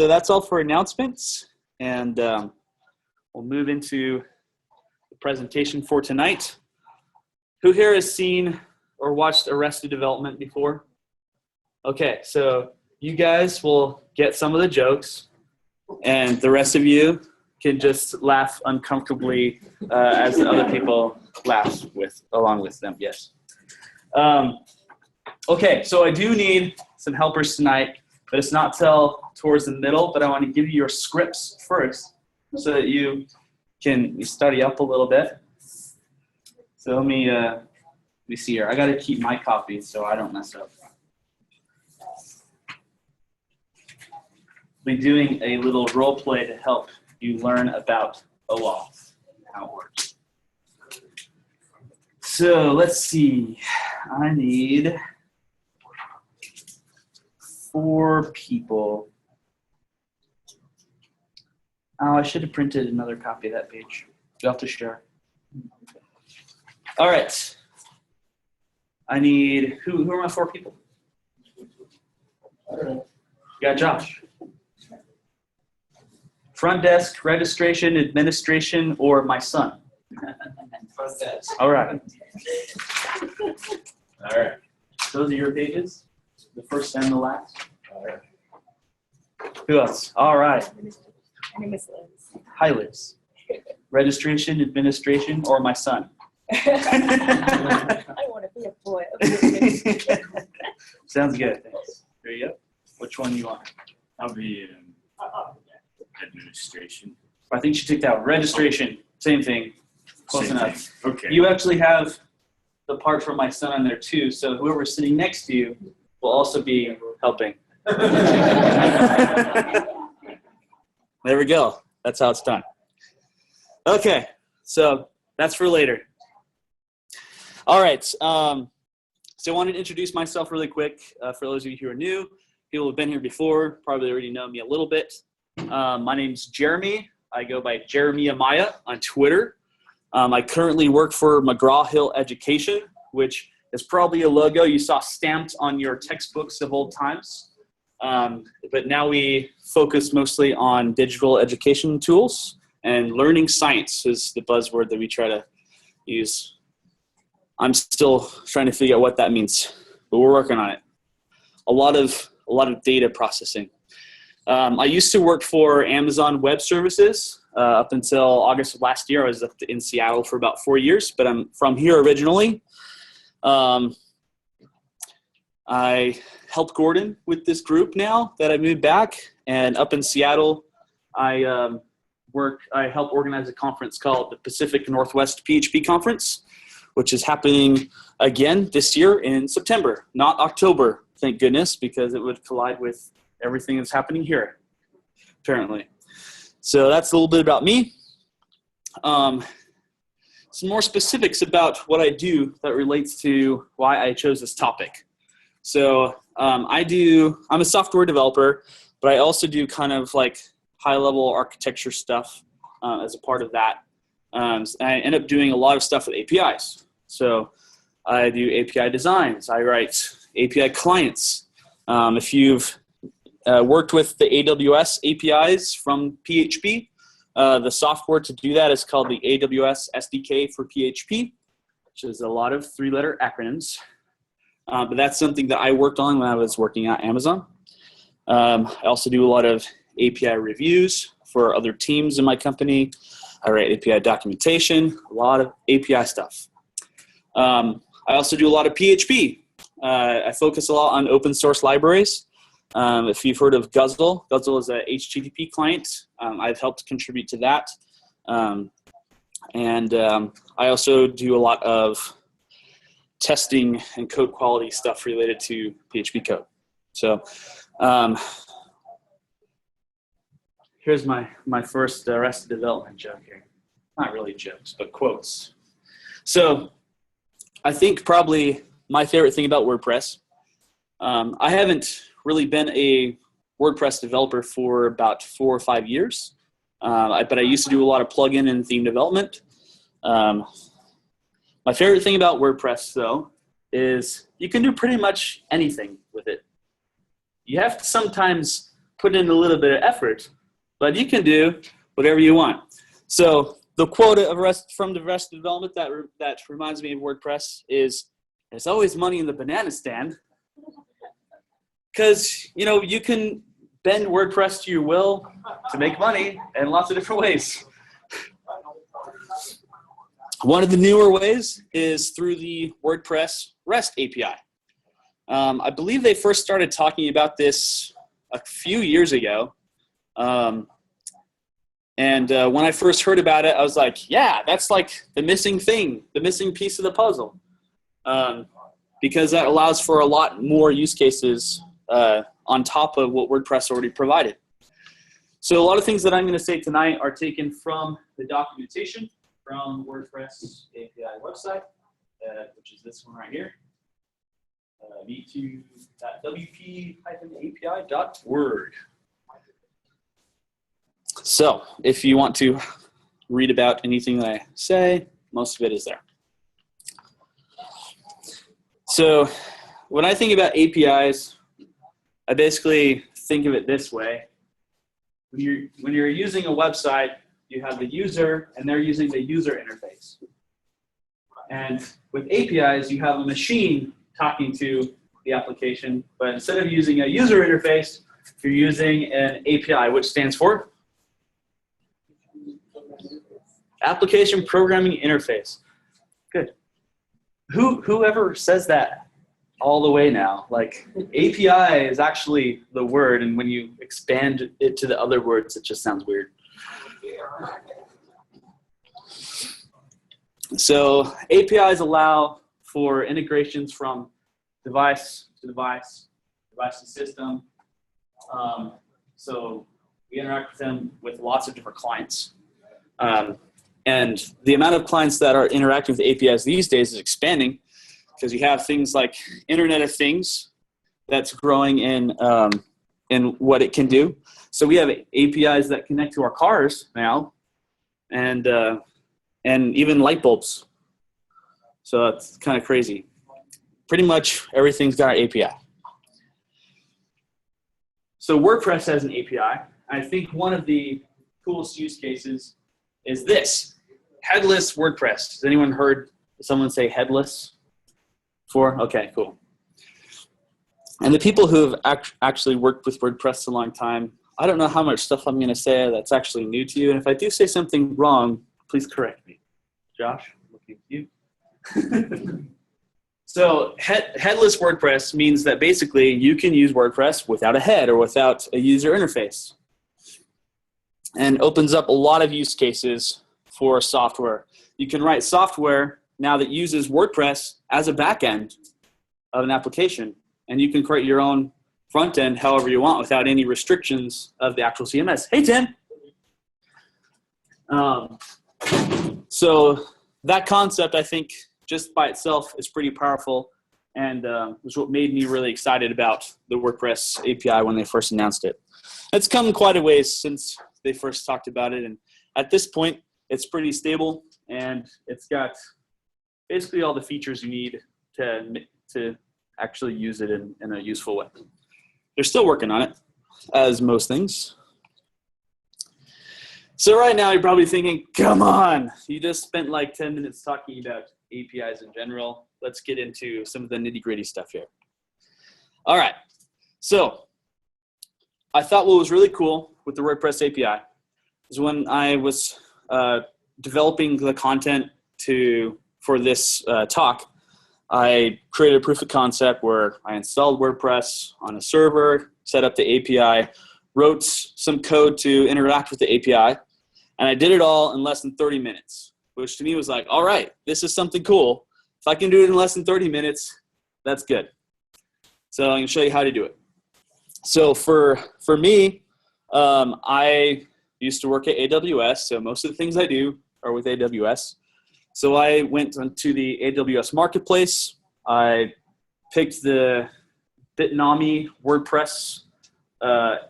So that's all for announcements, and we'll move into the presentation for tonight. Who here has seen or watched Arrested Development before? Okay, so you guys will get some of the jokes, and the rest of you can just laugh uncomfortably as the other people laugh along with them. Yes. Okay, so I do need some helpers tonight, but it's not till towards the middle, but I want to give you your scripts first so that you can study up a little bit. So let me see here. I got to keep my copies so I don't mess up. Be doing a little role play to help you learn about OAuth and how it works. So let's see. I need 4 people. Oh, I should have printed another copy of that page. You'll have to share. All right. I need, who are my 4 people? You got Josh. Front desk, registration, administration, or my son? Front desk. All right. All right. Those are your pages? The first and the last? All right. Who else? All right. My name is Liz. Hi, Liz. Registration, administration, or my son? I want to be a boy. Sounds good. Thanks. There you go. Which one do you want? I'll be in administration. I think she took that one. Registration, same thing. Close Same enough. thing. Okay. You actually have the part for my son on there too, so whoever's sitting next to you will also be helping. There we go. That's how it's done. Okay, so that's for later. All right, so I wanted to introduce myself really quick for those of you who are new. People who have been here before probably already know me a little bit. My name's Jeremy. I go by Jeremiah Maya on Twitter. I currently work for McGraw-Hill Education, which is probably a logo you saw stamped on your textbooks of old times. But now we focus mostly on digital education tools, and learning science is the buzzword that we try to use. I'm still trying to figure out what that means, but we're working on it. A lot of data processing. I used to work for Amazon Web Services up until August of last year. I was up in Seattle for about 4 years, but I'm from here originally. I help Gordon with this group now that I moved back, and up in Seattle, I help organize a conference called the Pacific Northwest PHP Conference, which is happening again this year in September, not October, thank goodness, because it would collide with everything that's happening here, apparently. So that's a little bit about me. Some more specifics about what I do that relates to why I chose this topic. So I'm a software developer, but I also do kind of like high-level architecture stuff as a part of that. I end up doing a lot of stuff with APIs. So I do API designs. I write API clients. If you've worked with the AWS APIs from PHP, the software to do that is called the AWS SDK for PHP, which is a lot of 3-letter acronyms. But that's something that I worked on when I was working at Amazon. I also do a lot of API reviews for other teams in my company. I write API documentation, a lot of API stuff. I also do a lot of PHP. I focus a lot on open source libraries. If you've heard of Guzzle, Guzzle is a HTTP client. I've helped contribute to that. I also do a lot of testing and code quality stuff related to PHP code. So here's my first Arrested Development joke here. Not really jokes, but quotes. So I think probably my favorite thing about WordPress, I haven't really been a WordPress developer for about 4 or 5 years, but I used to do a lot of plugin and theme development. My favorite thing about WordPress, though, is you can do pretty much anything with it. You have to sometimes put in a little bit of effort, but you can do whatever you want. So the quote from the rest of development that reminds me of WordPress is, there's always money in the banana stand. Because, you can bend WordPress to your will to make money in lots of different ways. One of the newer ways is through the WordPress REST API. I believe they first started talking about this a few years ago. And when I first heard about it, I was like, yeah, that's like the missing thing, the missing piece of the puzzle. Because that allows for a lot more use cases on top of what WordPress already provided. So a lot of things that I'm going to say tonight are taken from the documentation from the WordPress API website, which is this one right here, v2.wp-api.org. So if you want to read about anything that I say, most of it is there. So when I think about APIs, I basically think of it this way. When you're using a website, you have the user, and they're using the user interface. And with APIs, you have a machine talking to the application, but instead of using a user interface, you're using an API, which stands for Application Programming Interface. Good. Whoever says that all the way now, like API is actually the word, and when you expand it to the other words, it just sounds weird. So APIs allow for integrations from device to device, device to system. So we interact with them with lots of different clients. And the amount of clients that are interacting with APIs these days is expanding, because you have things like Internet of Things that's growing in what it can do. So we have APIs that connect to our cars now, and even light bulbs. So that's kind of crazy. Pretty much everything's got an API. So WordPress has an API. I think one of the coolest use cases is this, headless WordPress. Has anyone heard someone say headless before? Okay, cool. And the people who have actually worked with WordPress a long time, I don't know how much stuff I'm going to say that's actually new to you. And if I do say something wrong, please correct me. Josh, looking at you. So headless WordPress means that basically you can use WordPress without a head or without a user interface, and opens up a lot of use cases for software. You can write software now that uses WordPress as a backend of an application, and you can create your own front end however you want without any restrictions of the actual CMS. Hey, Tim. So that concept, I think, just by itself is pretty powerful, and was what made me really excited about the WordPress API when they first announced it. It's come quite a ways since they first talked about it, and at this point, it's pretty stable, and it's got basically all the features you need to actually use it in a useful way. They're still working on it, as most things. So right now, you're probably thinking, come on, you just spent like 10 minutes talking about APIs in general. Let's get into some of the nitty-gritty stuff here. All right, so I thought what was really cool with the WordPress API is when I was developing the content for this talk, I created a proof of concept where I installed WordPress on a server, set up the API, wrote some code to interact with the API, and I did it all in less than 30 minutes, which to me was like, all right, this is something cool. If I can do it in less than 30 minutes, that's good. So I'm going to show you how to do it. So for me, I used to work at AWS, so most of the things I do are with AWS. So I went to the AWS Marketplace. I picked the Bitnami WordPress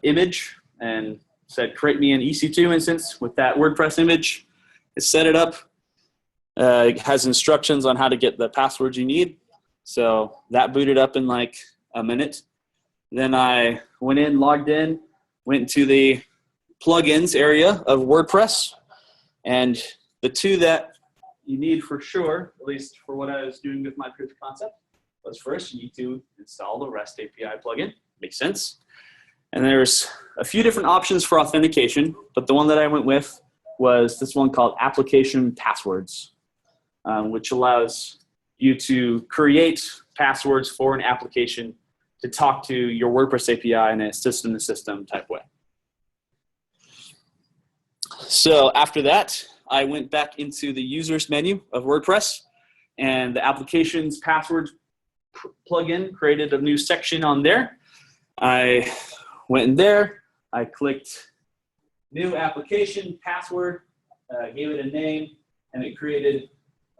image and said, create me an EC2 instance with that WordPress image. I set it up. It has instructions on how to get the passwords you need. So that booted up in like a minute. Then I went in, logged in. went into the plugins area of WordPress, and the two that you need for sure, at least for what I was doing with my proof of concept, was first you need to install the REST API plugin. Makes sense. And there's a few different options for authentication, but the one that I went with was this one called Application Passwords, which allows you to create passwords for an application to talk to your WordPress API in a system-to-system type way. So after that, I went back into the users menu of WordPress, and the applications passwords plugin created a new section on there. I went in there, I clicked new application password, gave it a name, and it created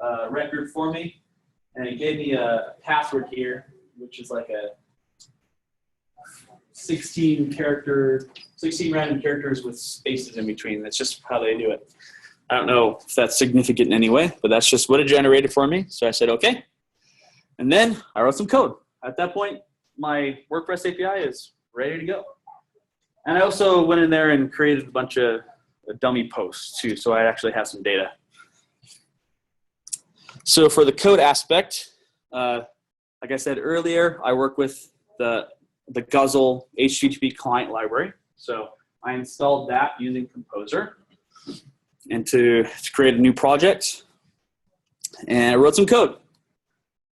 a record for me. And it gave me a password here, which is like a 16 random characters with spaces in between. That's just how they do it. I don't know if that's significant in any way, but that's just what it generated for me. So I said, okay. And then I wrote some code. At that point, my WordPress API is ready to go. And I also went in there and created a bunch of dummy posts too, so I actually have some data. So for the code aspect, like I said earlier, I work with the Guzzle HTTP client library. So I installed that using Composer and to create a new project. And I wrote some code.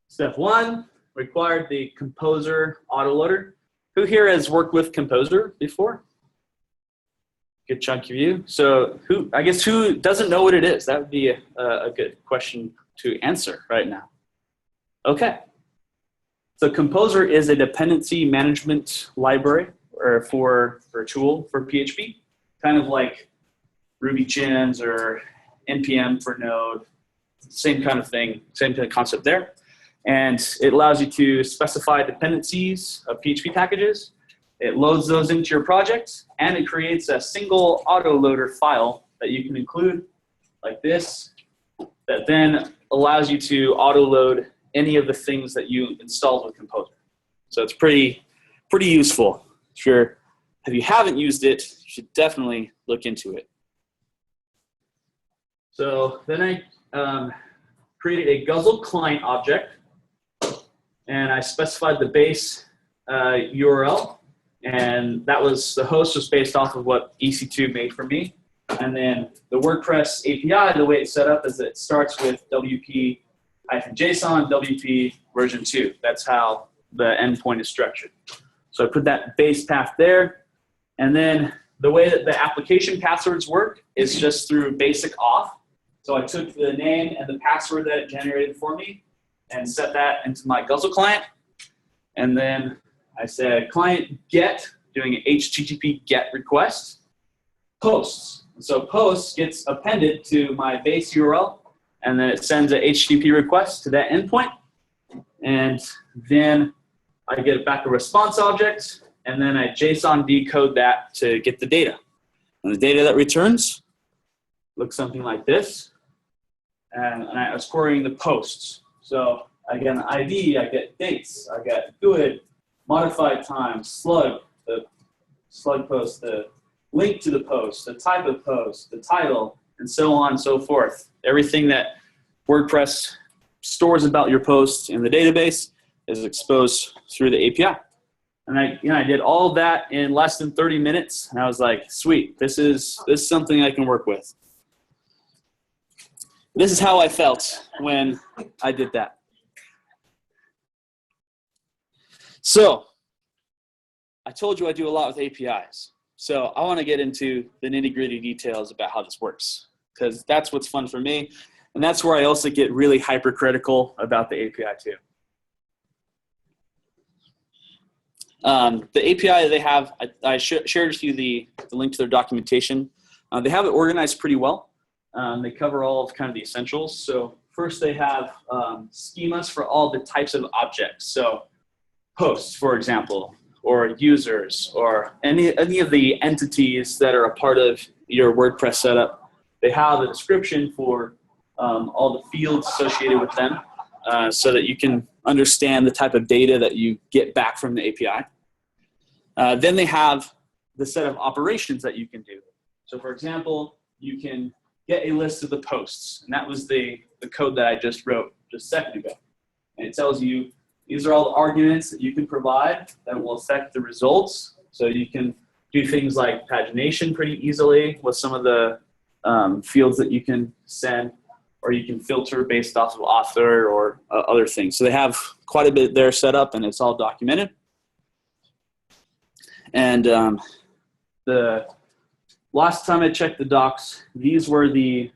Step one required the Composer autoloader. Who here has worked with Composer before? Good chunk of you. So who doesn't know what it is? That would be a good question to answer right now. Okay. So Composer is a dependency management library or for a tool for PHP, kind of like Ruby gems or NPM for Node, same kind of thing, same kind of concept there. And it allows you to specify dependencies of PHP packages. It loads those into your project, and it creates a single autoloader file that you can include like this, that then allows you to autoload any of the things that you installed with Composer. So it's pretty useful. If you haven't used it, you should definitely look into it. So then I created a Guzzle client object, and I specified the base URL, and the host was based off of what EC2 made for me. And then the WordPress API, the way it's set up is that it starts with WP-JSON, WP version 2. That's how the endpoint is structured. So I put that base path there. And then the way that the application passwords work is just through basic auth. So I took the name and the password that it generated for me and set that into my Guzzle client. And then I said client get, doing an HTTP GET request, posts. So posts gets appended to my base URL, and then it sends a HTTP request to that endpoint. And then I get back a response object, and then I JSON decode that to get the data. And the data that returns looks something like this. And I was querying the posts. So I get an ID, I get dates, I get GUID, modified time, slug, the slug post, the link to the post, the type of post, the title, and so on and so forth. Everything that WordPress stores about your post in the database is exposed through the API. And I did all of that in less than 30 minutes, and I was like, sweet, this is something I can work with. This is how I felt when I did that. So I told you I do a lot with APIs. So I want to get into the nitty-gritty details about how this works, because that's what's fun for me. And that's where I also get really hypercritical about the API too. The API they have, I shared with you the link to their documentation. They have it organized pretty well. They cover all of kind of the essentials. So first they have schemas for all the types of objects. So posts, for example, or users, or any of the entities that are a part of your WordPress setup. They have a description for all the fields associated with them so that you can understand the type of data that you get back from the API. Then they have the set of operations that you can do. So for example, you can get a list of the posts, and that was the code that I just wrote just a second ago. And it tells you these are all the arguments that you can provide that will affect the results. So you can do things like pagination pretty easily with some of the fields that you can send, or you can filter based off of author or other things. So they have quite a bit there set up, and it's all documented. And the last time I checked the docs, these were the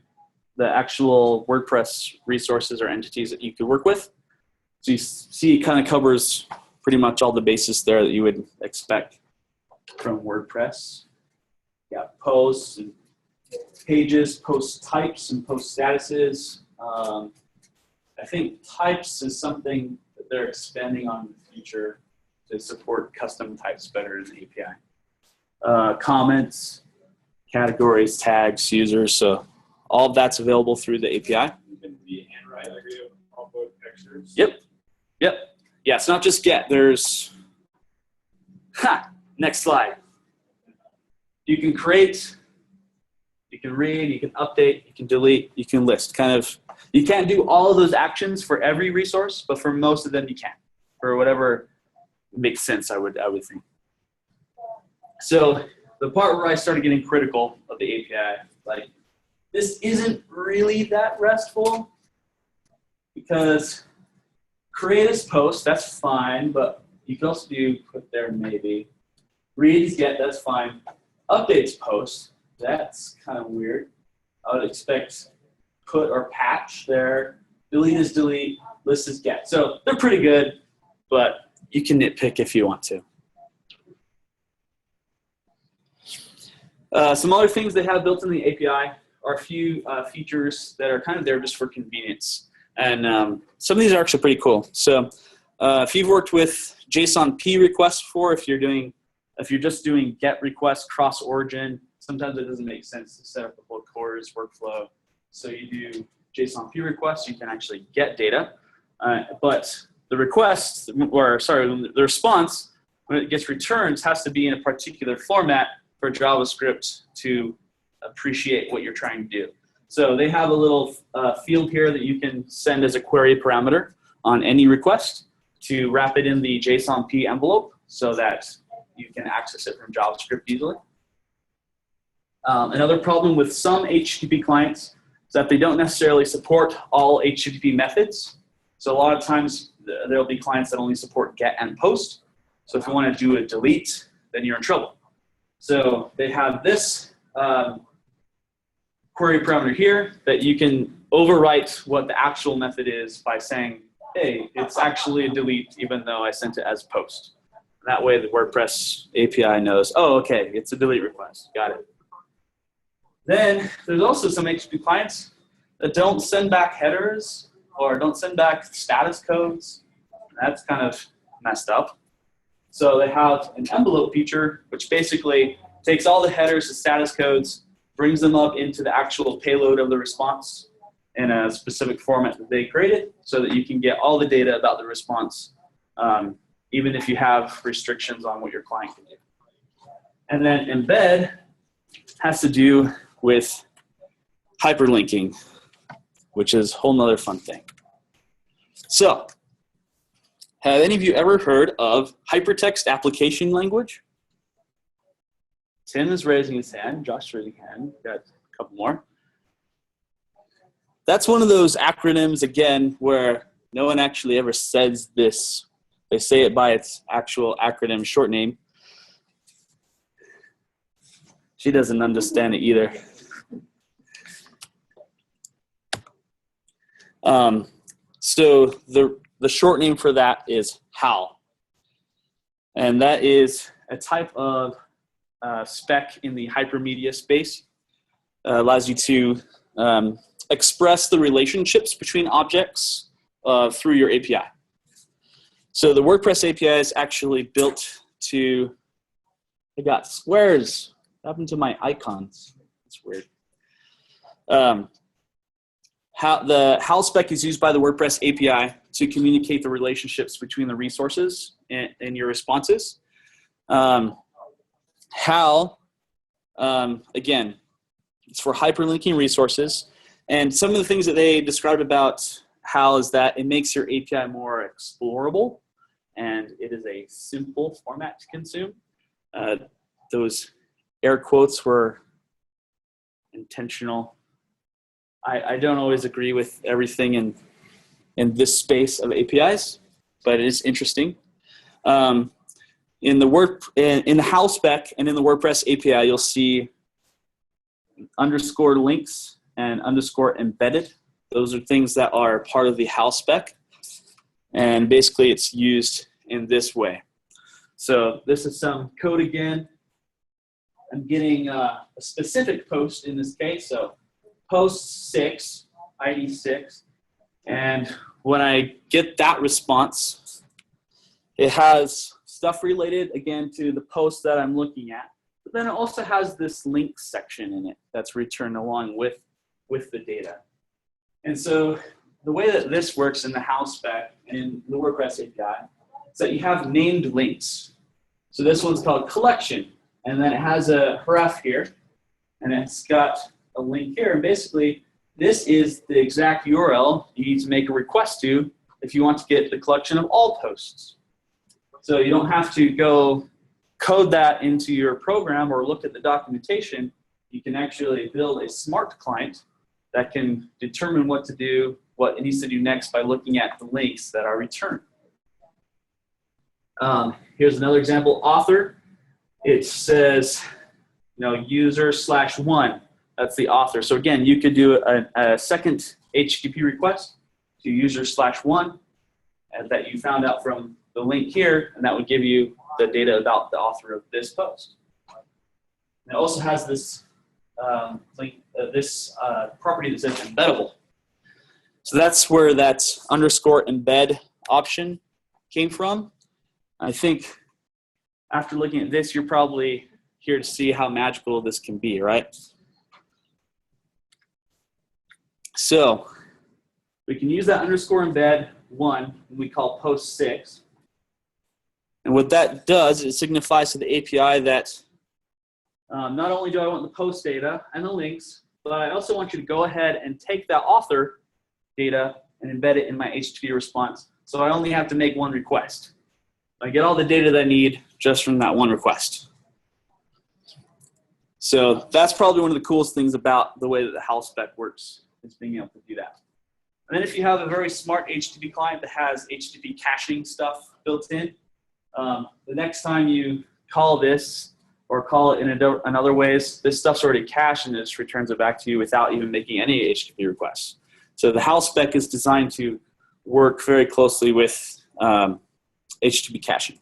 actual WordPress resources or entities that you could work with. So you see it kind of covers pretty much all the bases there that you would expect from WordPress. Yeah, posts and pages, post types and post statuses. I think types is something that they're expanding on in the future to support custom types better in the API. Comments, categories, tags, users. So all of that's available through the API. Even the handwrite, like we have all both pictures. Yep. Yeah, it's not just get. There's, next slide. You can create, you can read, you can update, you can delete, you can list. Kind of, you can't do all of those actions for every resource, but for most of them you can. For whatever makes sense, I would think. So the part where I started getting critical of the API, like, this isn't really that RESTful, because create as post, that's fine, but you can also do put there maybe. Read is get, that's fine. Updates post, that's kind of weird. I would expect put or patch there. Delete is delete, list is get. So they're pretty good, but you can nitpick if you want to. Some other things they have built in the API are a few features that are kind of there just for convenience. And some of these are actually pretty cool. So if you've worked with JSON P requests before, if you're just doing get requests cross origin, sometimes it doesn't make sense to set up the whole CORS workflow. So you do JSON P requests, you can actually get data. But the request, the response, when it gets returned, has to be in a particular format for JavaScript to appreciate what you're trying to do. So they have a little field here that you can send as a query parameter on any request to wrap it in the JSON P envelope so that you can access it from JavaScript easily. Another problem with some HTTP clients is that they don't necessarily support all HTTP methods. So a lot of times there'll be clients that only support get and post. So if you want to do a delete, then you're in trouble. So they have this query parameter here that you can overwrite what the actual method is by saying, hey, it's actually a delete even though I sent it as post. That way the WordPress API knows, oh, okay, it's a delete request. Got it. Then there's also some HTTP clients that don't send back headers or don't send back status codes. That's kind of messed up. So they have an envelope feature, which basically takes all the headers and status codes, brings them up into the actual payload of the response in a specific format that they created so that you can get all the data about the response, even if you have restrictions on what your client can do. And then embed has to do with hyperlinking, which is a whole nother fun thing. So, have any of you ever heard of hypertext application language? Tim is raising his hand. Josh is raising his hand. Got a couple more. That's one of those acronyms, again, where no one actually ever says this. They say it by its actual acronym short name. She doesn't understand it either. So the short name for that is HAL. And that is a type of spec in the hypermedia space. Allows you to express the relationships between objects through your API. So the WordPress API is actually built to, I got squares. What happened to my icons? It's weird. The HAL spec is used by the WordPress API to communicate the relationships between the resources and your responses. HAL, again, it's for hyperlinking resources. And some of the things that they described about HAL is that it makes your API more explorable, and it is a simple format to consume. Those air quotes were intentional. I don't always agree with everything in this space of APIs, but it is interesting. In the HAL spec and in the WordPress API, you'll see underscore links and underscore embedded. Those are things that are part of the HAL spec, and basically it's used in this way. So this is some code again. I'm getting a specific post in this case, so post 6, ID 6, and when I get that response, it has stuff related, again, to the post that I'm looking at, but then it also has this links section in it that's returned along with the data. And so the way that this works in the HAL spec and in the WordPress API is that you have named links. So this one's called collection, and then it has a href here, and it's got a link here, and basically this is the exact URL you need to make a request to if you want to get the collection of all posts. So you don't have to go code that into your program or look at the documentation. You can actually build a smart client that can determine what to do, what it needs to do next by looking at the links that are returned. Here's another example, author. It says, user/1. That's the author. So again, you could do a second HTTP request to user/1 that you found out from the link here, and that would give you the data about the author of this post. And it also has this property that says embeddable. So that's where that underscore embed option came from. I think after looking at this, you're probably here to see how magical this can be, right? So we can use that underscore embed 1 we call post 6. And what that does, it signifies to the API that not only do I want the post data and the links, but I also want you to go ahead and take that author data and embed it in my HTTP response. So I only have to make one request. I get all the data that I need just from that one request. So that's probably one of the coolest things about the way that the HAL spec works, is being able to do that. And then if you have a very smart HTTP client that has HTTP caching stuff built in, the next time you call this or call it in other ways, this stuff's already cached and it just returns it back to you without even making any HTTP requests. So the HAL spec is designed to work very closely with HTTP caching.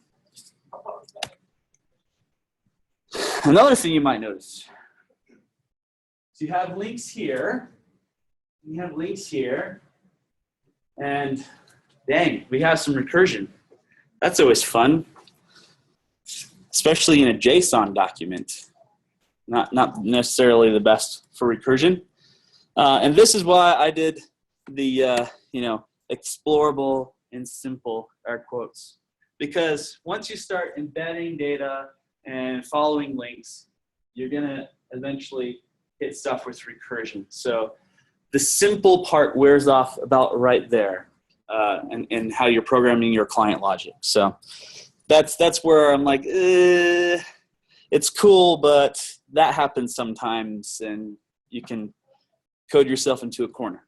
Another thing you might notice, so you have links here, and dang, we have some recursion. That's always fun, especially in a JSON document. Not necessarily the best for recursion. And this is why I did the explorable and simple air quotes. Because once you start embedding data and following links, you're gonna eventually hit stuff with recursion. So the simple part wears off about right there, and how you're programming your client logic. So that's where I'm like, it's cool, but that happens sometimes, and you can code yourself into a corner.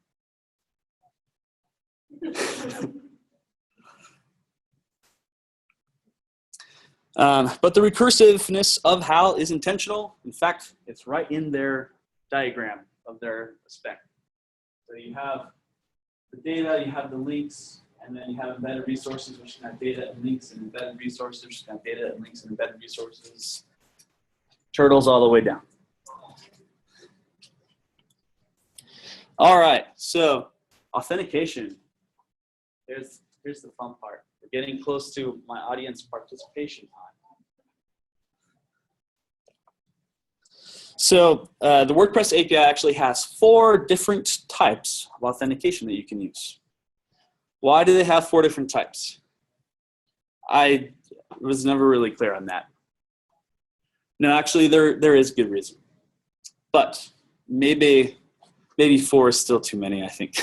But the recursiveness of HAL is intentional. In fact, it's right in their diagram of their spec. So you have the data, you have the links, and then you have embedded resources, which can have data and links, and embedded resources, which can have data and links and embedded resources. Turtles all the way down. All right, so authentication. Here's the fun part. We're getting close to my audience participation time. So the WordPress API actually has 4 different types of authentication that you can use. Why do they have 4 different types? I was never really clear on that. No, actually, there is good reason, but maybe 4 is still too many, I think.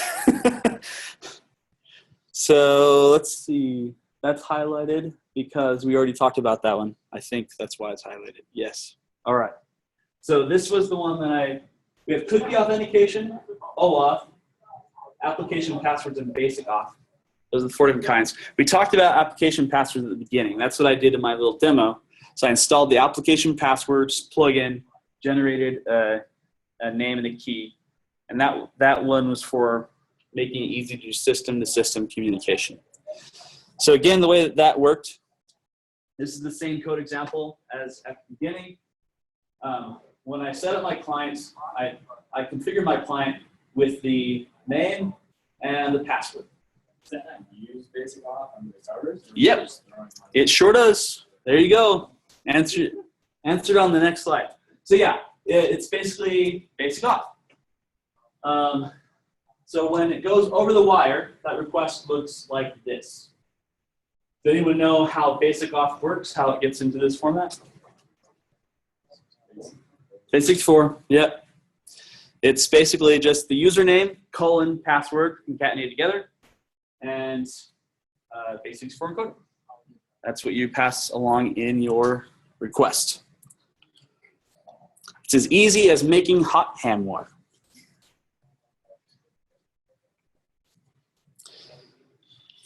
So let's see. That's highlighted because we already talked about that one. I think that's why it's highlighted. Yes. All right. So this was the one that we have cookie authentication, OAuth, application passwords, and basic auth. Those are the 4 different kinds. We talked about application passwords at the beginning. That's what I did in my little demo. So I installed the application passwords plugin, generated a name and a key, and that one was for making it easy to do system-to-system communication. So again, the way that worked, this is the same code example as at the beginning. When I set up my clients, I configure my client with the name and the password. Does that use basic auth on the servers? Yep, it sure does. There you go. Answered on the next slide. So yeah, it's basically basic auth. So when it goes over the wire, that request looks like this. Does anyone know how basic auth works, how it gets into this format? Base64, yep. It's basically just the username, password, concatenated together, and base64 encoded. That's what you pass along in your request. It's as easy as making hot hand water.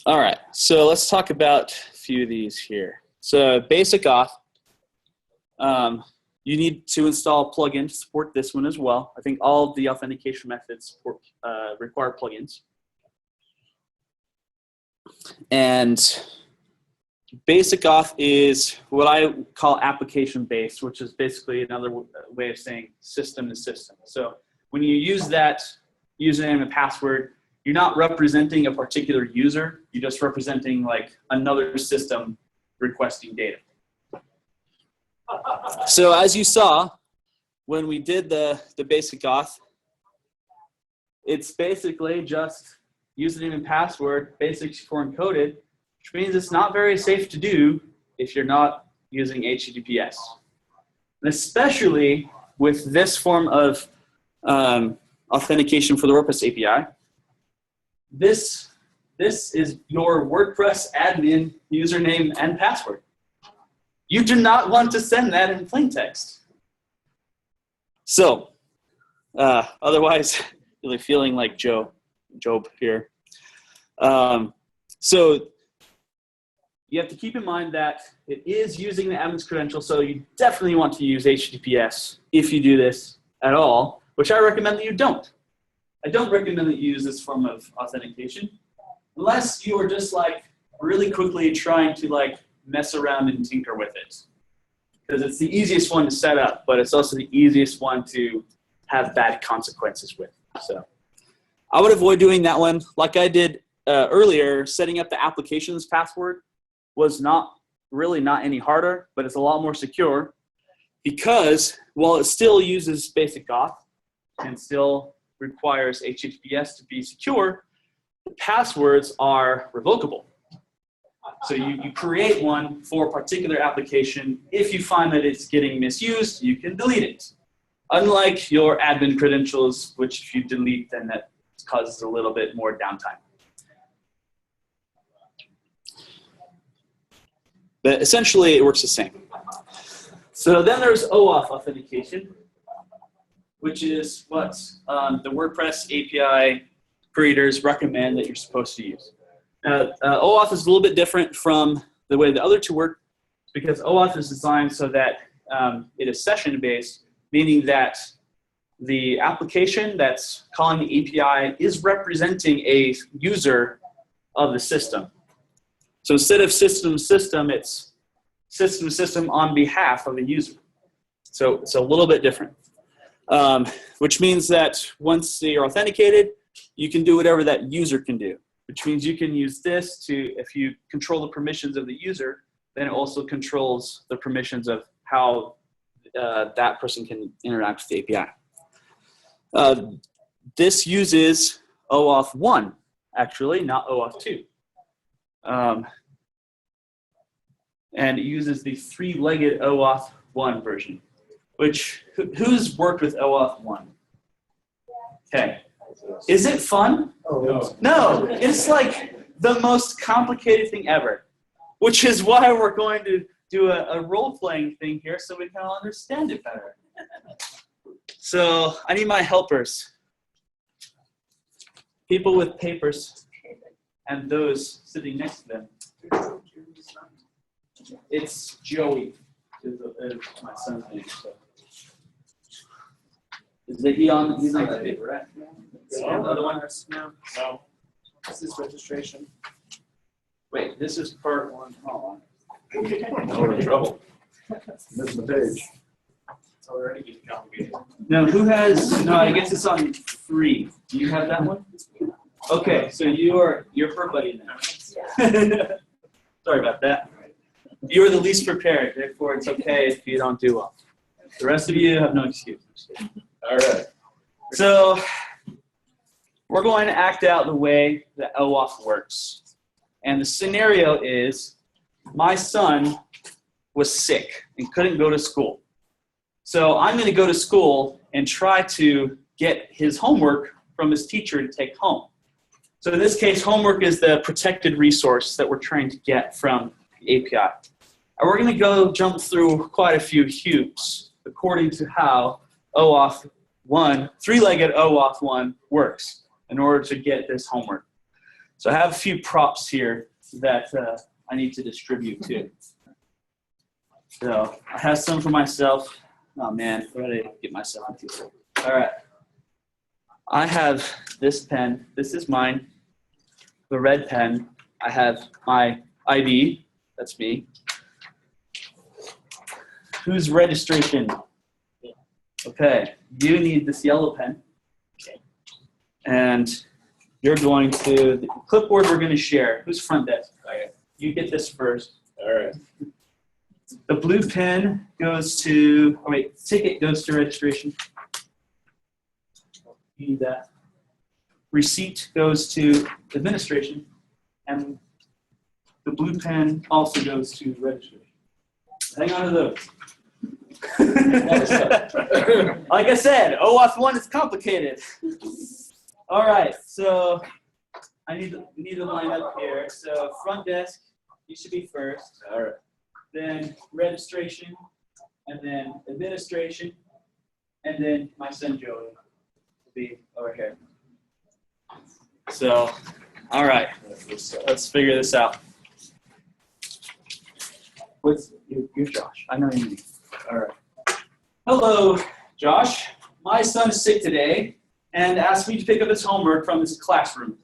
All right, so let's talk about a few of these here. So basic auth, you need to install a plugin to support this one as well. I think all of the authentication methods require plugins. And basic auth is what I call application-based, which is basically another way of saying system to system. So when you use that username and password, you're not representing a particular user. You're just representing like another system requesting data. So as you saw, when we did the basic auth, it's basically just username and password, base64 encoded, which means it's not very safe to do if you're not using HTTPS. And especially with this form of authentication for the Wordpress API, this is your WordPress admin username and password. You do not want to send that in plain text. So, otherwise, really feeling like Job here. So you have to keep in mind that it is using the admin's credential, so you definitely want to use HTTPS if you do this at all, which I recommend that you don't. I don't recommend that you use this form of authentication unless you are just like really quickly trying to like mess around and tinker with it, because it's the easiest one to set up, but it's also the easiest one to have bad consequences with. So I would avoid doing that one. Like I did earlier, setting up the application's password was not any harder, but it's a lot more secure because while it still uses basic auth and still requires HTTPS to be secure, the passwords are revocable. So you create one for a particular application. If you find that it's getting misused, you can delete it. Unlike your admin credentials, which if you delete, then that causes a little bit more downtime. But essentially, it works the same. So then there's OAuth authentication, which is what the WordPress API creators recommend that you're supposed to use. OAuth is a little bit different from the way the other two work because OAuth is designed so that it is session-based, meaning that the application that's calling the API is representing a user of the system. So instead of system-to-system, it's system-to-system on behalf of the user. So it's a little bit different, which means that once you're authenticated, you can do whatever that user can do, which means you can use this to, if you control the permissions of the user, then it also controls the permissions of how that person can interact with the API. This uses OAuth 1, actually, not OAuth 2. And it uses the three-legged OAuth 1 version. Which, who's worked with OAuth 1? Okay. Is it fun? Oh, No, it's like the most complicated thing ever. Which is why we're going to do a role-playing thing here so we can all understand it better. So I need my helpers. People with papers and those sitting next to them. It's Joey, is my son's name. So. Is he on? He's on the paper, right? Yeah. The other one? No. This is registration. Wait, this is part 1. Hold on. Now we're in trouble. Missing the page. It's already getting complicated. No, who has? No, I guess it's on 3. Do you have that one? Okay, so you're her buddy now. Sorry about that. You are the least prepared, therefore it's okay if you don't do well. The rest of you have no excuse. All right. So we're going to act out the way that OAuth works. And the scenario is my son was sick and couldn't go to school. So I'm going to go to school and try to get his homework from his teacher to take home. So in this case, homework is the protected resource that we're trying to get from the API. And we're going to go jump through quite a few hoops according to how OAuth 1, 3-legged OAuth 1 works in order to get this homework. So I have a few props here that I need to distribute too. So I have some for myself. Oh man, what did I get myself into? All right. I have this pen. This is mine. The red pen. I have my ID. That's me. Whose registration? Okay. You need this yellow pen. Okay. And you're going to, the clipboard we're going to share. Who's front desk? Okay. You get this first. All right. The blue pen goes to, oh wait, ticket goes to registration. You need that. Receipt goes to administration. And the blue pen also goes to registration. Hang on to those. Like I said, OAuth 1 is complicated. All right, so we need to line up here. So front desk, you should be first. All right. Then registration, and then administration, and then my son Joey will be over here. So, all right, let's figure this out. You're Josh. I know your name. All right. Hello, Josh. My son is sick today and asked me to pick up his homework from his classroom.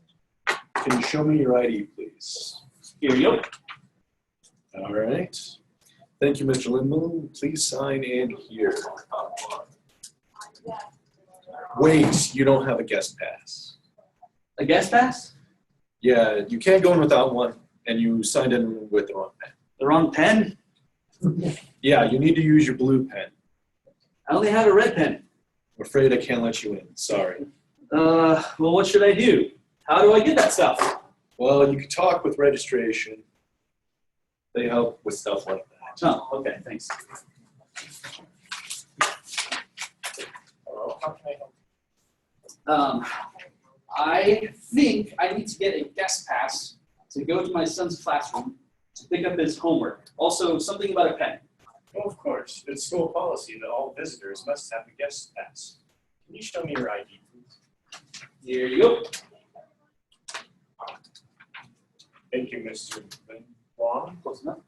Can you show me your ID, please? Here you go. All right. Thank you, Mr. Lindblom. Please sign in here. Wait, you don't have a guest pass. A guest pass? Yeah, you can't go in without one, and you signed in with the wrong pen. The wrong pen? Yeah, you need to use your blue pen. I only have a red pen. I'm afraid I can't let you in. Sorry. Well, what should I do? How do I get that stuff? Well, you can talk with registration. They help with stuff like that. Oh, okay, thanks. Hello, how can I help? I think I need to get a guest pass to go to my son's classroom to pick up his homework. Also, something about a pen. Well, of course. It's school policy that all visitors must have a guest pass. Can you show me your ID, please? Here you go. Thank you, Mr. Lindblom. Close enough.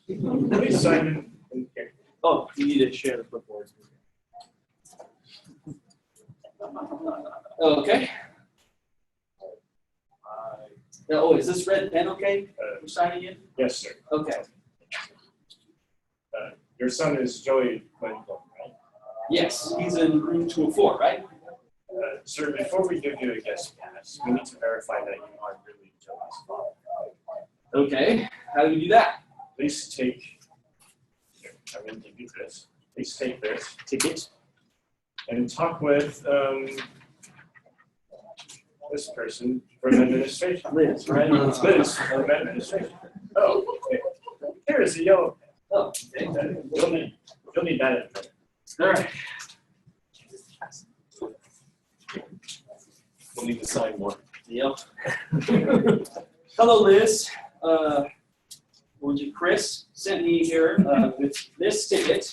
Please sign in here. Oh, you need to share the clipboard. Okay. Oh, is this red pen okay for signing in? Yes, sir. Okay. Your son is Joey Lindblom, right? Yes, he's in room 204, right? Sir, before we give you a guest pass, we need to verify that you are really Joey's father. Okay. How do we do that? Please take, here, I'm going to give you this. Please take this Ticket. and talk with this person from administration. Liz, right? Liz from administration. Oh, okay. Here is a yellow pen. Oh, okay. You'll You'll need that in a minute. All right. We'll need to sign more. Yep. Hello, Liz. Chris sent me here with this ticket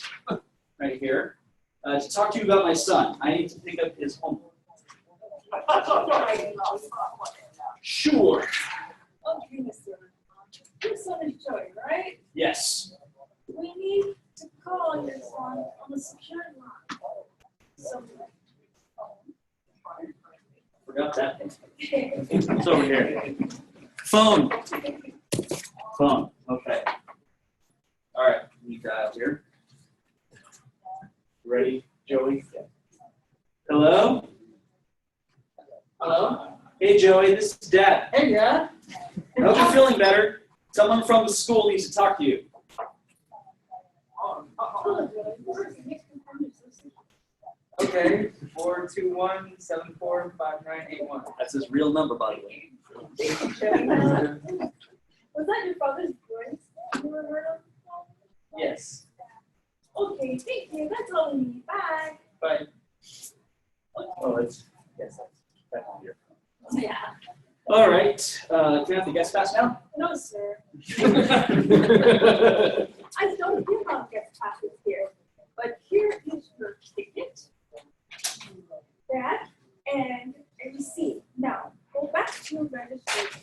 right here to talk to you about my son. I need to pick up his homework. Sure. Okay, Mr. Your son is Joey, right? Yes. We need to call your son on the secure line. So, Forgot that. It's over here. Phone. Phone. Okay. All right. We dial here. Ready, Joey? Hello? Hello? Hey, Joey. This is Dad. Hey, Dad. I hope you're feeling better. Someone from the school needs to talk to you. Okay, 421-745981. That's his real number, by the way. Was that your father's voice? You remember? Yes. Okay, thank you. That's all we need. Bye. Bye. Oh, it's, yes, that's back here. Yeah. All right. Can I have the guest pass now? No, sir. I don't give out guest passes here. But here is your ticket, that, and a receipt. Now, go back to your registration.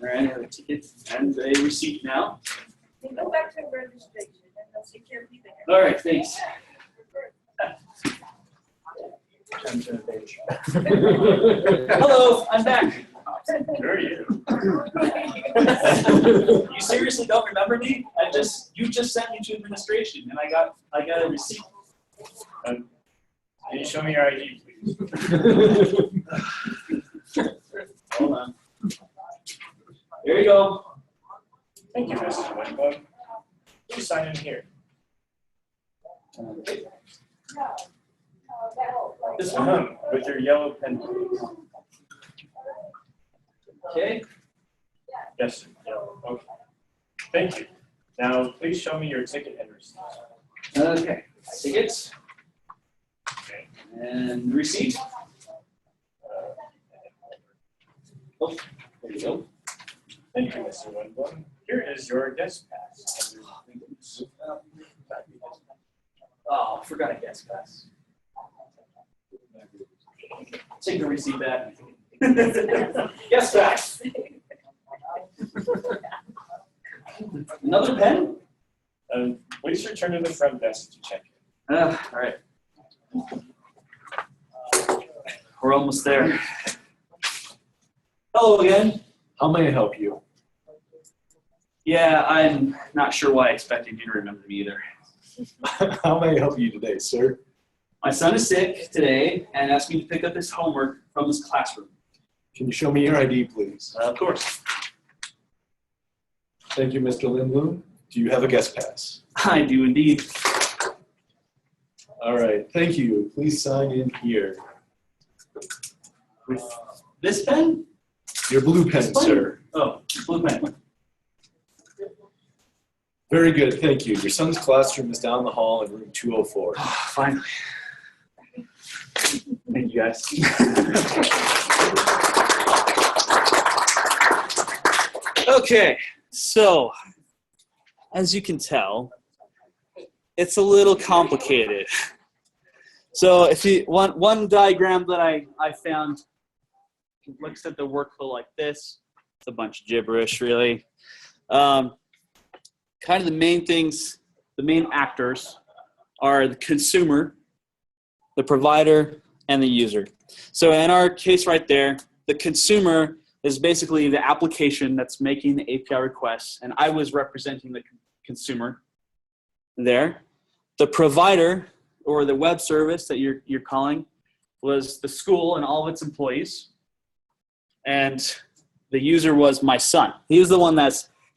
All right. I have a ticket and a receipt now. Then go back to your registration, and they'll take care of you there. All right. Thanks. Hello. I'm back. There you You seriously don't remember me? You just sent me to administration, and I got a receipt. Can you show me your ID, please? Hold on. There you go. Thank you, Mr. Windbug. Please sign in here. This one. With your yellow pen, please. Okay. Yes, sir. Yellow. Okay. Thank you. Now, please show me your ticket and receipt. Okay. Tickets Okay. and receipt. Oh, there you go. Thank you, Mr. Windbloom. Here is your guest pass. Oh, I forgot a guest pass. Take the receipt back. Guest pass. Another pen? Please return to the front desk to check in. All right. We're almost there. Hello again. How may I help you? Yeah, I'm not sure why I expected you to remember me either. How may I help you today, sir? My son is sick today and asked me to pick up his homework from his classroom. Can you show me your ID, please? Of course. Thank you, Mr. Lindblom. Do you have a guest pass? I do indeed. All right, thank you. Please sign in here. With this pen? Your blue pen, sir. Oh, blue pen. Very good, thank you. Your son's classroom is down the hall in room 204. Finally. Thank you, guys. Okay, so as you can tell, it's a little complicated. So if you one diagram that I found looks at the workflow like this. It's a bunch of gibberish, really. Kind of the main things, the main actors are the consumer, the provider, and the user. So in our case right there, the consumer is basically the application that's making the API requests, and I was representing the consumer there. The provider, or the web service that you're calling, was the school and all of its employees. And the user was my son. He was the one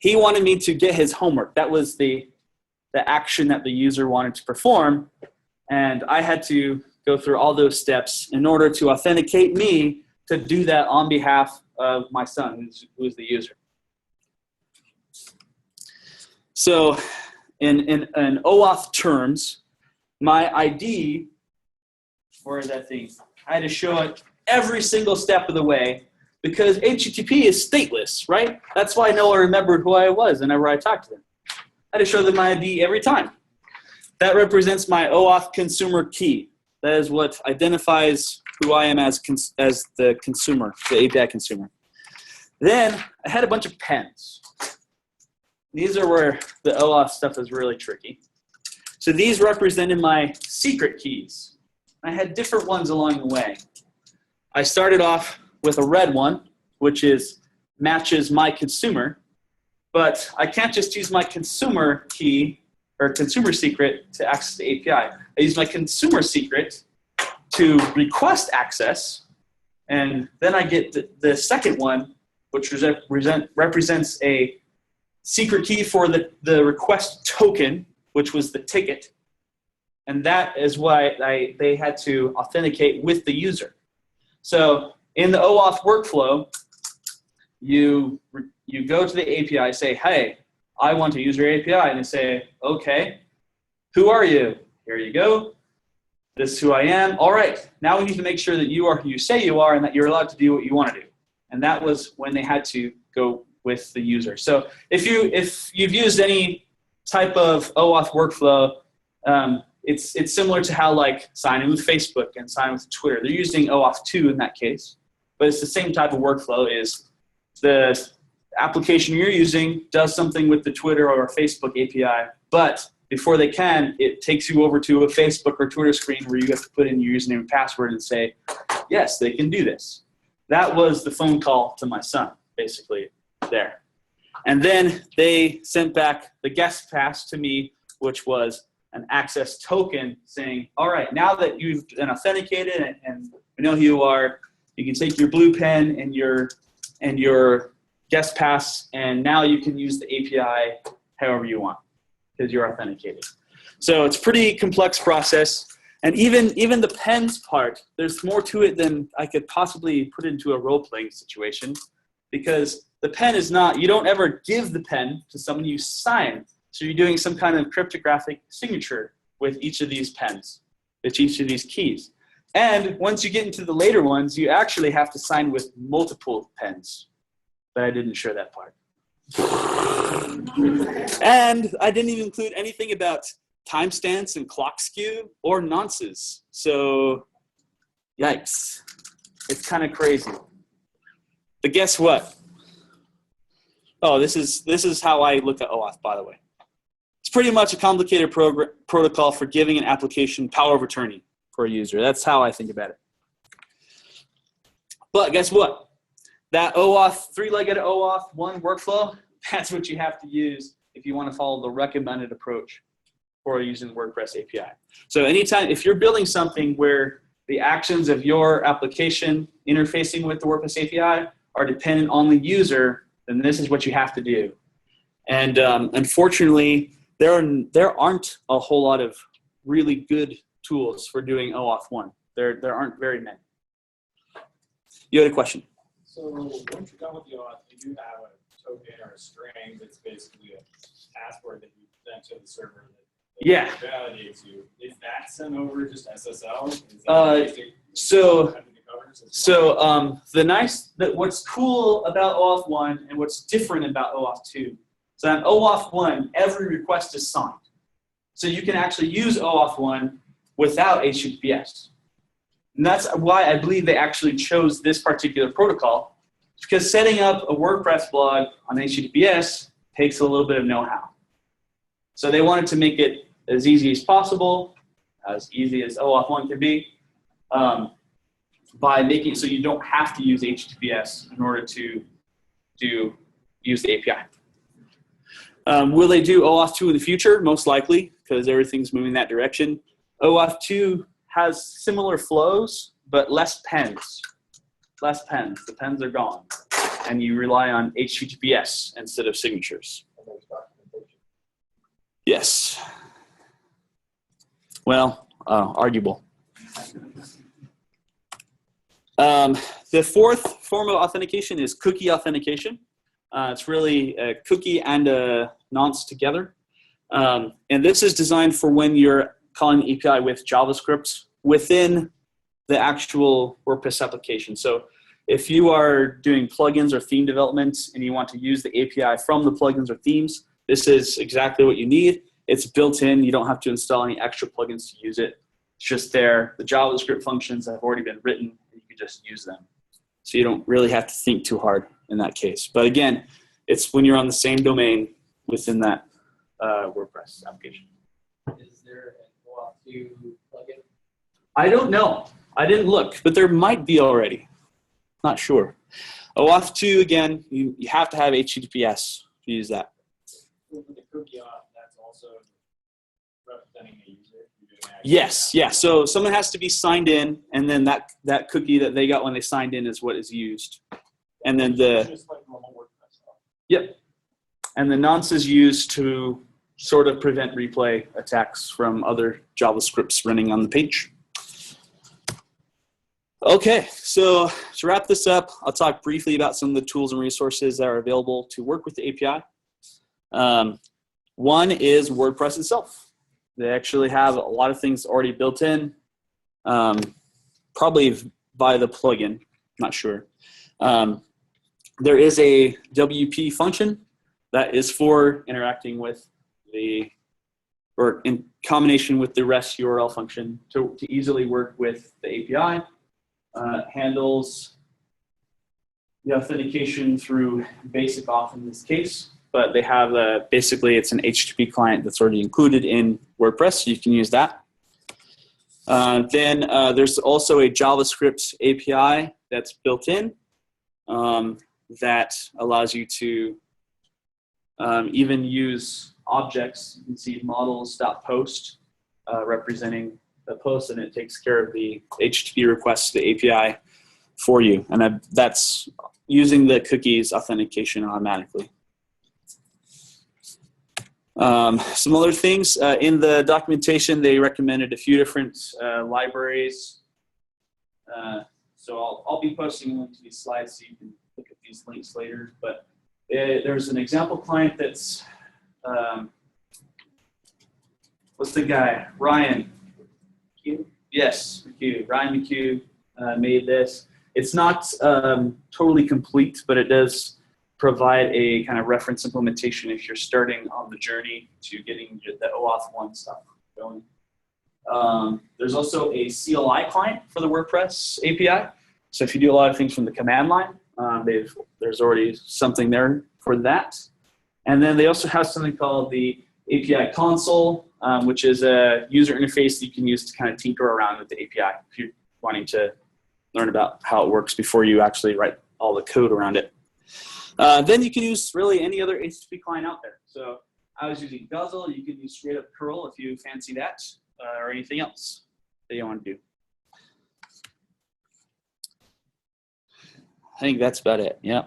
he wanted me to get his homework. That was the action that the user wanted to perform. And I had to go through all those steps in order to authenticate me to do that on behalf of my son, who is the user. So in OAuth terms, my ID, where is that thing? I had to show it every single step of the way because HTTP is stateless, right? That's why no one remembered who I was whenever I talked to them. I had to show them my ID every time. That represents my OAuth consumer key. That is what identifies who I am as the consumer, the API consumer. Then I had a bunch of pens. These are where the OAuth stuff is really tricky. So these represented my secret keys. I had different ones along the way. I started off with a red one, which matches my consumer, but I can't just use my consumer key or consumer secret to access the API. I use my consumer secret to request access, and then I get the second one, which represents a secret key for the request token, which was the ticket. And that is why they had to authenticate with the user. So in the OAuth workflow, you go to the API, say, hey, I want to use your API. And they say, okay, who are you? Here you go. This is who I am. All right, now we need to make sure that you are who you say you are and that you're allowed to do what you want to do. And that was when they had to go with the user. So if you've used any type of OAuth workflow, it's similar to how like sign in with Facebook and sign in with Twitter. They're using OAuth 2 in that case, but it's the same type of workflow. Is the application you're using does something with the Twitter or Facebook API, but before they can, it takes you over to a Facebook or Twitter screen where you have to put in your username and password and say, yes, they can do this. That was the phone call to my son, basically, there. And then they sent back the guest pass to me, which was an access token saying, all right, now that you've been authenticated and we know who you are, you can take your blue pen and your guest pass, and now you can use the API however you want because you're authenticated. So it's a pretty complex process. And even the pens part, there's more to it than I could possibly put into a role-playing situation, because the pen is not, you don't ever give the pen to someone, you sign. So you're doing some kind of cryptographic signature with each of these pens, with each of these keys. And once you get into the later ones, you actually have to sign with multiple pens. But I didn't share that part. And I didn't even include anything about timestamps and clock skew or nonces. So, yikes. It's kind of crazy. But guess what? Oh, this is how I look at OAuth, by the way. It's pretty much a complicated protocol for giving an application power of attorney for a user. That's how I think about it. But guess what? That OAuth, three-legged OAuth 1 workflow, that's what you have to use if you want to follow the recommended approach for using the WordPress API. So anytime, if you're building something where the actions of your application interfacing with the WordPress API are dependent on the user, then this is what you have to do. And unfortunately, there aren't a whole lot of really good tools for doing OAuth 1. There aren't very many. You had a question? So once you're done with the OAuth, you do have a token or a string that's basically a password that you send to the server that Yeah. validates you. Is that sent over just SSL? Is that what's cool about OAuth 1 and what's different about OAuth 2. So on OAuth 1, every request is signed. So you can actually use OAuth 1 without HTTPS. And that's why I believe they actually chose this particular protocol, because setting up a WordPress blog on HTTPS takes a little bit of know-how. So they wanted to make it as easy as possible, as easy as OAuth 1 can be, by making it so you don't have to use HTTPS in order to use the API. Will they do OAuth 2 in the future? Most likely, because everything's moving that direction. OAuth 2 has similar flows, but less pens. Less pens. The pens are gone. And you rely on HTTPS instead of signatures. Yes. Well, arguable. The fourth form of authentication is cookie authentication. It's really a cookie and a nonce together. And this is designed for when you're calling the API with JavaScript within the actual WordPress application. So if you are doing plugins or theme development and you want to use the API from the plugins or themes, this is exactly what you need. It's built in. You don't have to install any extra plugins to use it. It's just there. The JavaScript functions have already been written, and you can just use them. So you don't really have to think too hard in that case. But again, it's when you're on the same domain within that WordPress application. Is there an OAuth 2 plugin? I don't know. I didn't look, but there might be already. Not sure. OAuth 2, again, you have to have HTTPS to use that. With the cookie auth, that's also representing a user. Yes, yeah. So someone has to be signed in, and then that cookie that they got when they signed in is what is used. And then Just like normal WordPress stuff. Yep. And the nonce is used to sort of prevent replay attacks from other JavaScripts running on the page. Okay, so to wrap this up, I'll talk briefly about some of the tools and resources that are available to work with the API. One is WordPress itself. They actually have a lot of things already built in, probably via the plugin, not sure. There is a WP function that is for interacting with or in combination with the REST URL function to easily work with the API. Handles the authentication through basic auth in this case, but they have basically it's an HTTP client that's already included in WordPress, so you can use that. Then there's also a JavaScript API that's built in that allows you to even use objects. You can see models.post representing the post, and it takes care of the HTTP requests to the API for you. And that's using the cookies authentication automatically. Some other things in the documentation, they recommended a few different libraries. So I'll be posting a link to these slides so you can look at these links later. But there's an example client that's, what's the guy? Ryan. McHugh? Yes, McHugh. Ryan McHugh made this. It's not totally complete, but it does provide a kind of reference implementation if you're starting on the journey to getting the OAuth 1 stuff going. There's also a CLI client for the WordPress API. So if you do a lot of things from the command line, there's already something there for that. And then they also have something called the API console, which is a user interface that you can use to kind of tinker around with the API if you're wanting to learn about how it works before you actually write all the code around it. Then you can use really any other HTTP client out there. So I was using Guzzle. You can use straight up curl if you fancy that, or anything else that you want to do. I think that's about it. Yeah.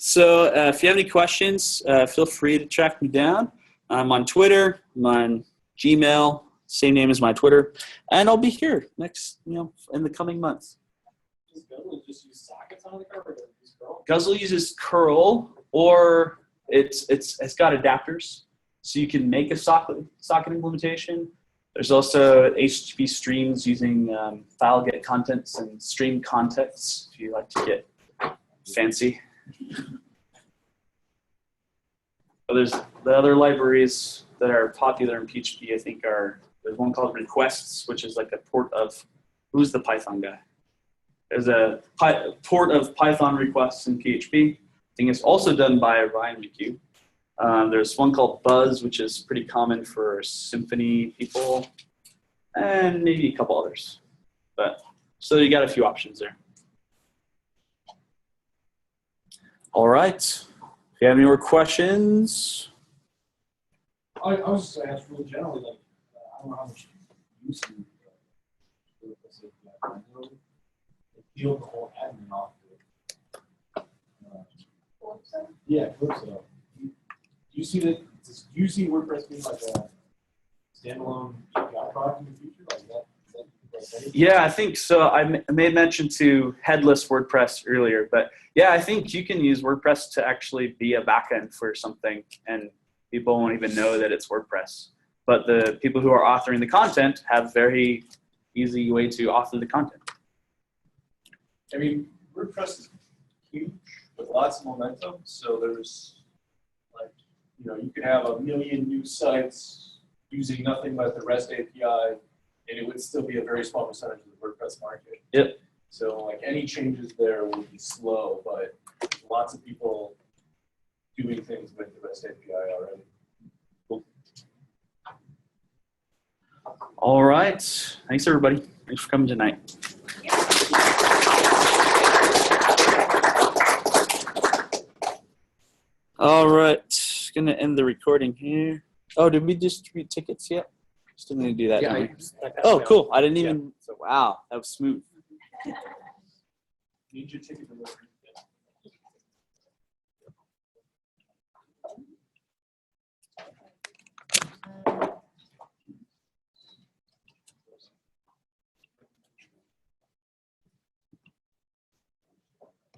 So if you have any questions, feel free to track me down. I'm on Twitter. I'm on Gmail. Same name as my Twitter, and I'll be here next, in the coming months. Does Guzzle just use sockets on the curl, or does it use curl? Guzzle uses curl, or it's got adapters, so you can make a socket implementation. There's also HTTP streams using file get contents and stream contexts if you like to get fancy. But there's the other libraries that are popular in PHP. I think there's one called requests, which is like a port of, who's the Python guy? There's a port of Python requests in PHP. I think it's also done by Ryan McHugh. There's one called Buzz, which is pretty common for Symfony people, and maybe a couple others. But so you got a few options there. All right. If you have any more questions? I was just going to ask real generally, like, I don't know how much use you field the whole admin off of it. Yeah, Calypso. Do you see that? Do you see WordPress being like a standalone API product in the future? Like that Yeah, I think so. I made mention to headless WordPress earlier, but yeah, I think you can use WordPress to actually be a backend for something, and people won't even know that it's WordPress. But the people who are authoring the content have very easy way to author the content. I mean, WordPress is huge with lots of momentum. So there's like, you could have 1 million new sites using nothing but the REST API, and it would still be a very small percentage of the WordPress market. Yep. So like any changes there would be slow, but there's lots of people doing things with the REST API already. All right. Thanks, everybody. Thanks for coming tonight. All right. Gonna end the recording here. Oh, did we distribute tickets yet? Still need to do that. Yeah, don't we? Oh, cool. I didn't even. Wow, that was smooth. Need your ticket delivery.